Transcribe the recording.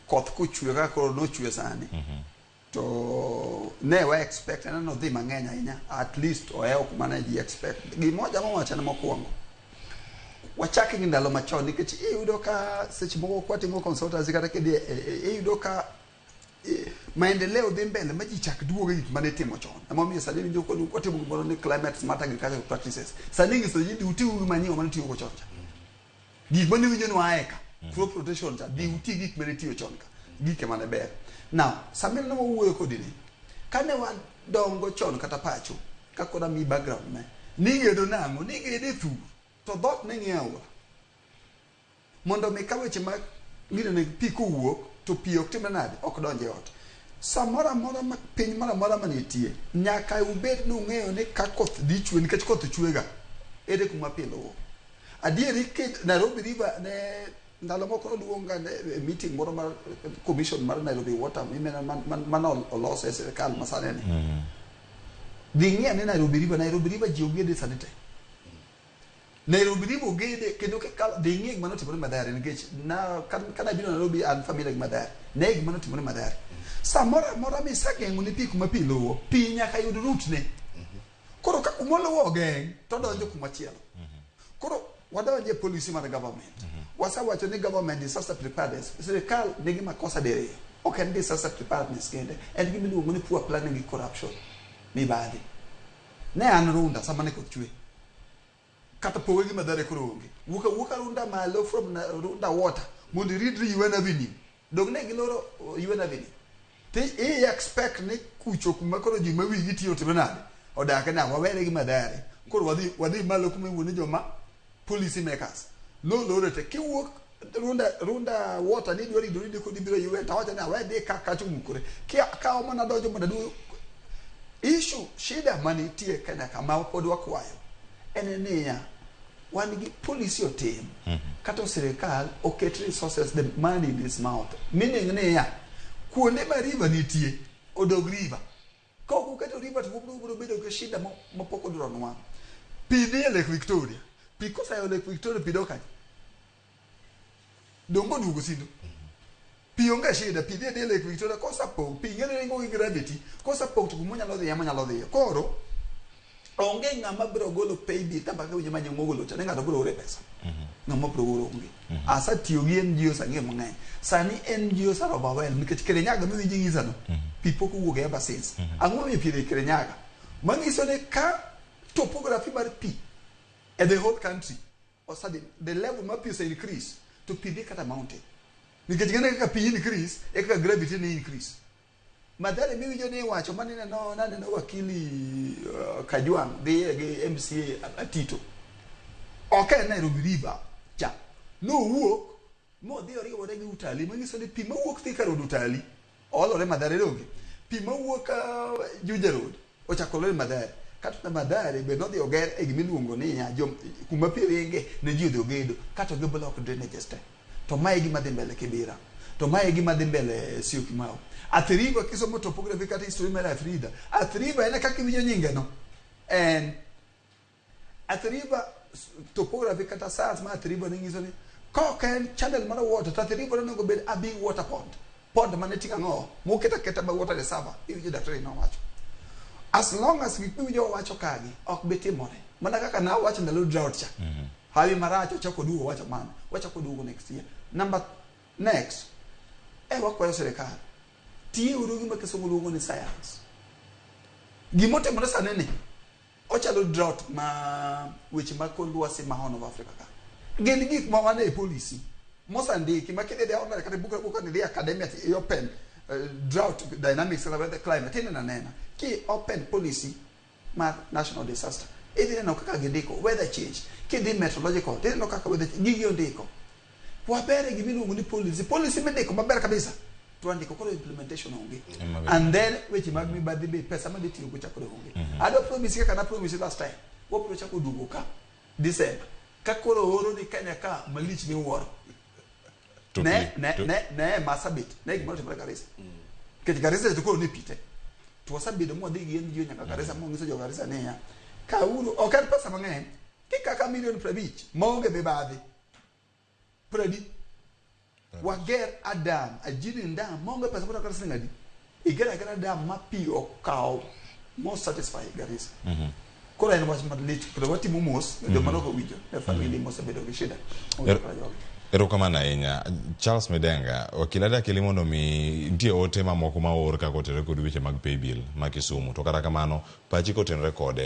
koth kuchwe kaka koro nochwe sani. To ne wa expect no dhi mang'eny ahinya, at least oewo kuma ne ji expect. Gimoja mowacho ne mokwongo, wachaki gi ndalo machon nikech iyudo ka seche moko kwatimo consultancy kata kidi iyudo ka maendeleo dhi mbele ma ji chak duogo gik mane timo chon. Emomiyo sani winjo ko kwatimo gimoro ni climate smart agricultural practices. Sani ngiso ji duti uru manyiwa mane tiyo go chon cha. Gik mane winjo no aeka crop rotation cha di uti gik mane tiyo chon ka. Gik mane ber. Now, samil no wuoyo kodini. Kane wan dongo chon kata pacho, kakora mi background me. Nigedo nango, nigede thur. To dhot ne ng'iewo. Mondo mi kaweche ma ngire ne pi kowuok to pi ok timre nade ok donje ot. Samora mora ma piny mara mora manitie, nyaka ubed nung'eyo ni ka koth dhi chwe nikech koth chwega. Ere kuma pi luwo. Adieri ke Nairobi River ne ndalo moko luonga meeting moro mar commission mar Nairobi Water man olose serikal masane ni. Ding'e ni Nairobi River ji ogede sanite. Nairobi River ogede kendo ke kala ding'e gima notimore Mathare nikech na kana bino Nairobi an familia gi Mathare. Ne gima notimore Mathare. Samora mora mi sageng'o ni pi kuma pi luwo, pi nyaka yud root ne. Koro ka kumoluwo ogeng' to donjo kuma chielo. Koro wadonje policy mar government. Wasawacho ni government disaster preparedness. Serikal nigi makosa diriyo. Ok en disaster preparedness kende. En gima iluongo ni poor planning gi corruption. Mibadhi. Ne an runda sama ne koth chwe. Kata powe gi Mathare koro onge. Wuka runda malo from runda water. Mondo ridri UN Avenue. Dog ne giloro UN Avenue. Te expect ni kucho kuma koro ji mawigi tiyo timenade. Odake na wawere gi Mathare. Koro wadhi malo kuma iwuoni joma policy makers. No lorete kiwuok runda water ni dwari ko dibiro UN tawacha na wede kaka chumukure. Ka omana dojo mondo du issue shida mani tie Kenya kama pod wakwayo. Enenia wan gi policy otim. Kata serikal oket resources the money in this mouth. Meaning ne ya kuonde ma river nitie odog river. Ka uketo river to biro bedo ke shida mopoko duro nwa. Pi dhi Lake Victoria. Pi kosa yo Lake Victoria pi doka. Dongo dugo sindo. Pi onge shida pi dhi Lake Victoria kosa po pi ngene ngo gi gravity kosa po to munya lo dhi amanya lo dhi. Koro onge ngama biro golo paybill tamba ka winyo manyo mogolo cha ngado biro ore pesa. Ngama biro golo onge. Asa tiyo gi NGOs ang'e mang'eny. Sani NGOs are overwhelmed nikech Kirinyaga mi winji ngisa no. Pi pok wuok ever since. Ang'o mi pi Kirinyaga. Mangiso ne ka topography mar pi and the whole country or sudden the level mar pi increase to pi dey kata mountain. Nikech ngene ka pi increase e ka gravity ne increase. Mathare mi winjo ni wacho manene no nane no wakili Kajwang' dhi gi MCA Atito. Ok Nairobi River cha. No wuok mo dhi oriwore gi Utali manyiso ni pi mawuok thi kar Utali olore Mathare donge. Pi mawuok Juja Road ochakore Mathare. Kata Mathare be no dhi oger e gima iluongo ni ya kuma pi ringe ne ji odhi ogedo kata gi block drainage te. To mae gima dhi mbele Kibera. To mae gima dhi mbele Syokimau. Athiriva kisomo topography kata history mar Afrida. Athiriva ene kaka winjo nyinge no. And Athiriva topography kata science mar Athiriva ngiso ni ko ken channel mar water to Athiriva no go bed a big water pond. Pond mane tinga ngo mo keta ba water reservoir. Iwinjo daktari no wacho. As long as we winjo wacho kagi ok betimore. Mana kaka na wacho ndalo drought cha. Hawi maracho chako duo wacho man. Wacho ko duo next year. Next. Wakwayo serikali. Tiye uru gima kisomo luongo ni science. Gimote mona sanene. Ochalo drought ma weche ma kor lwasi ma Horn of Africa ka. Gin gik ma wane policy. Mozambique makede de ona kata buka ni academy at open drought dynamics of the climate in nena. Ki open policy ma national disaster. Even no kaka gindiko weather change. Ki di meteorological. Di no kaka weather gigio ndiko. Wabere giminu nguni policy mendeko mabere kabisa. Tuandiko koro implementation onge. And then which magmi badibe pesa mandi tiyo kuchakore onge. Ado promise kana promise last time. Wo pro chako dugo ka December. Kakoro horo ni Kenya ka malich ni woro. Ne masabit. Ne gimoro timore Garissa. Keti Garissa to koro ni pite. Tuwasabide mo digi yen jiyo nyaka Garissa mo ngiso jo Garissa ne ya. Ka uru okar pesa mang'eny. Kika ka million 50 monge be badi. Predi wager adam ajiri ndam monge pesa mota kata ngadi igera dam mapi okaw most satisfy Garissa kora en wach madlich koro wati momos do manoko wijo e family mose bedo gi shida erokamana ahinya Charles Medenga wakilada kilimo no mi ntie ote mamoko ma or ka kotere kod weche mag pay bill ma Kisumu to kata kamano pachi kotenre kode